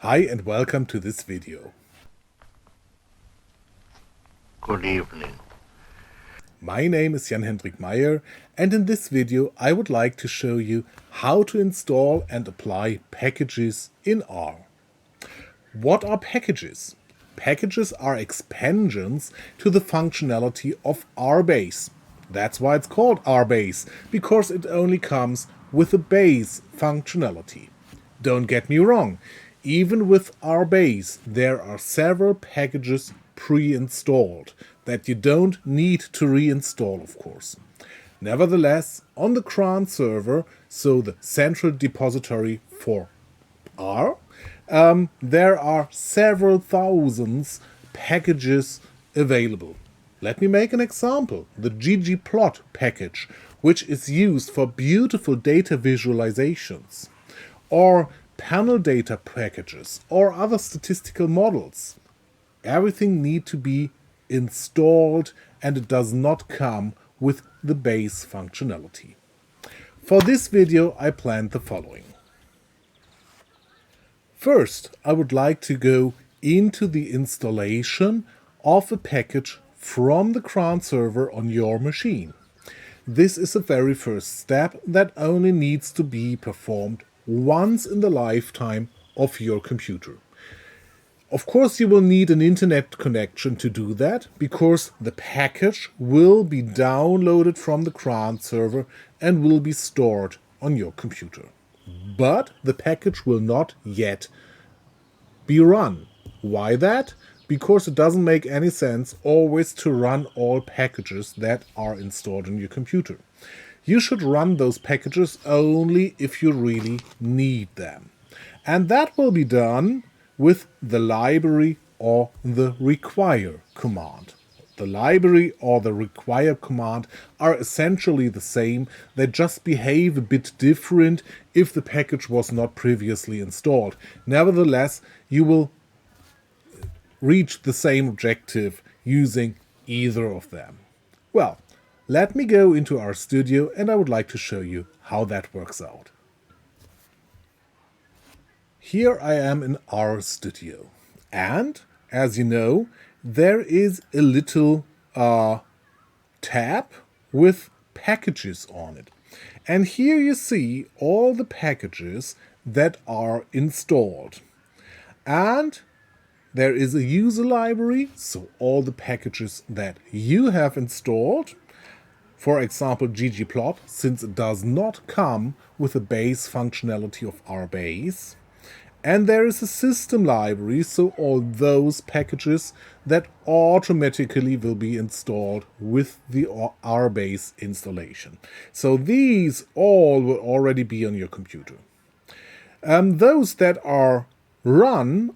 Hi and welcome to this video. Good evening. My name is Jan-Hendrik and in this video I would like to show you how to install and apply packages in R. What are packages? Packages are expansions to the functionality of RBase. That's why it's called RBase, because it only comes with the base functionality. Don't get me wrong, even with RBase there are several packages pre-installed that you don't need to reinstall, of course. Nevertheless, on the cron server, so the central depository for R, there are several thousands packages available. Let me make an example. The ggplot package, which is used for beautiful data visualizations, or panel data packages, or other statistical models. Everything needs to be installed and it does not come with the base functionality. For this video I planned the following. First, I would like to go into the installation of a package from the cron server on your machine. This is the very first step that only needs to be performed once in the lifetime of your computer. Of course, you will need an internet connection to do that, because the package will be downloaded from the cron server and will be stored on your computer. But the package will not yet be run. Why that? Because it doesn't make any sense always to run all packages that are installed on your computer. You should run those packages only if you really need them. And that will be done with the library or the require command. The library or the require command are essentially the same, they just behave a bit different if the package was not previously installed. Nevertheless, you will reach the same objective using either of them. Well, let me go into RStudio and I would like to show you how that works out. Here I am in RStudio, and as you know, there is a little tab with packages on it. And here you see all the packages that are installed. And there is a user library, so all the packages that you have installed. For example, ggplot, since it does not come with the base functionality of RBase. And there is a system library, so all those packages that automatically will be installed with the RBase installation. So these all will already be on your computer. Those that are run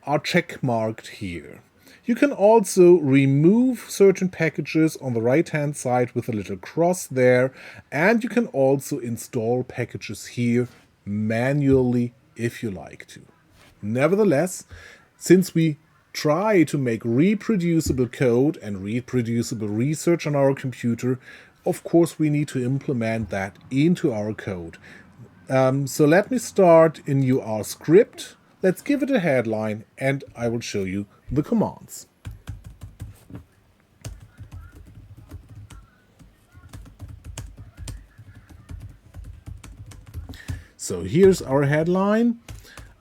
are checkmarked here. You can also remove certain packages on the right-hand side with a little cross there, and you can also install packages here manually if you like to. Nevertheless, since we try to make reproducible code and reproducible research on our computer, of course we need to implement that into our code. So let me start a new R script. Let's give it a headline and I will show you the commands. So here's our headline,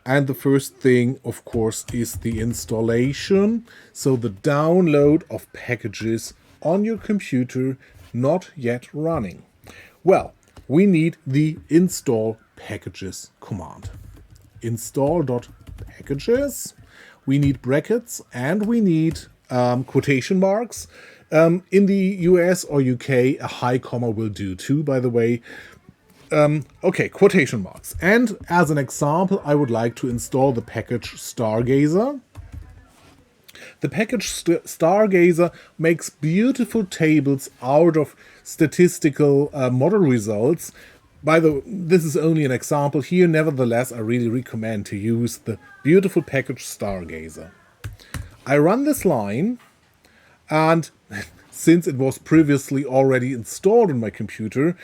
and the first thing, of course, is the installation, so the download of packages on your computer not yet running. Well, we need the install packages command. Install.packages, we need brackets and we need quotation marks. In the US or UK, a high comma will do too, by the way. Okay, quotation marks. And as an example, I would like to install the package Stargazer. The package Stargazer makes beautiful tables out of statistical model results. By the way, this is only an example here. Nevertheless, I really recommend to use the beautiful package Stargazer. I run this line, and since it was previously already installed on my computer,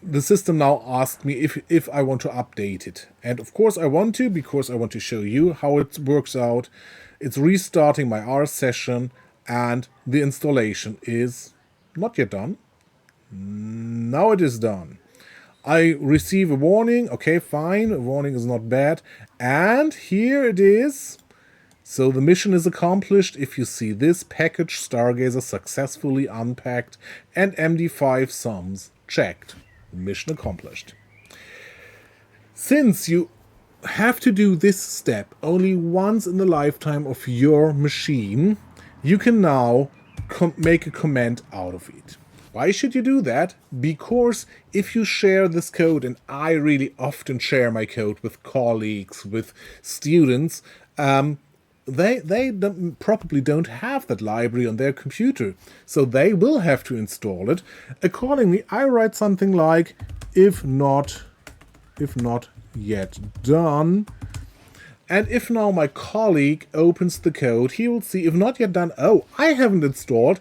the system now asks me if I want to update it. And of course I want to, because I want to show you how it works out. It's restarting my R session, and the installation is not yet done. Now it is done. I receive a warning. Okay, fine. A warning is not bad. And here it is. So the mission is accomplished. If you see this package, Stargazer successfully unpacked and MD5 sums checked. Mission accomplished. Since you have to do this step only once in the lifetime of your machine, you can now make a comment out of it. Why should you do that? Because if you share this code, and I really often share my code with colleagues, with students, they probably don't have that library on their computer, so they will have to install it. Accordingly, I write something like, if not yet done. And if now my colleague opens the code, he will see, if not yet done, oh, I haven't installed.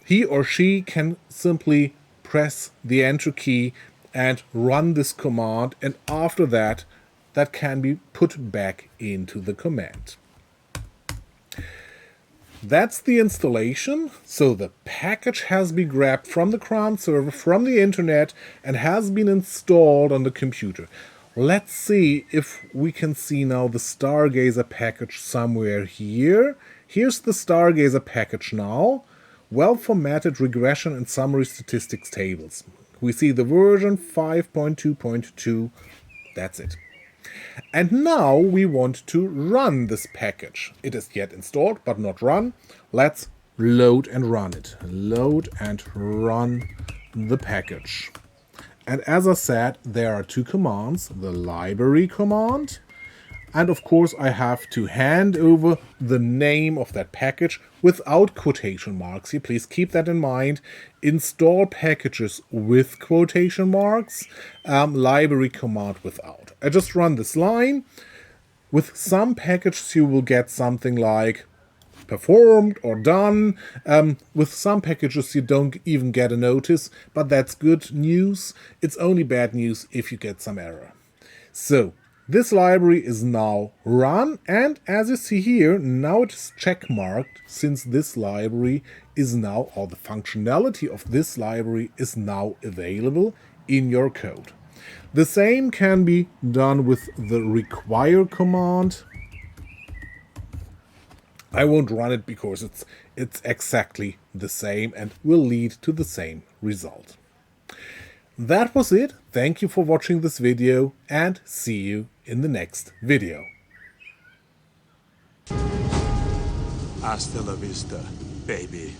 He or she can simply press the enter key and run this command, and after that, that can be put back into the command. That's the installation. So the package has been grabbed from the CRAN server, from the internet, and has been installed on the computer. Let's see if we can see now the Stargazer package somewhere here. Here's the Stargazer package now. Well-formatted regression and summary statistics tables. We see the version 5.2.2. That's it. And now we want to run this package. It is yet installed, but not run. Let's load and run it. Load and run the package. And as I said, there are two commands. The library command. And of course, I have to hand over the name of that package without quotation marks. Here, please keep that in mind. Install packages with quotation marks. Library command without. I just run this line. With some packages, you will get something like performed or done. With some packages, you don't even get a notice, but that's good news. It's only bad news if you get some error. So, this library is now run, and as you see here, now it is checkmarked, since this library is now, or the functionality of this library is now available in your code. The same can be done with the require command. I won't run it because it's exactly the same and will lead to the same result. That was it. Thank you for watching this video, and see you in the next video. Hasta la vista, baby.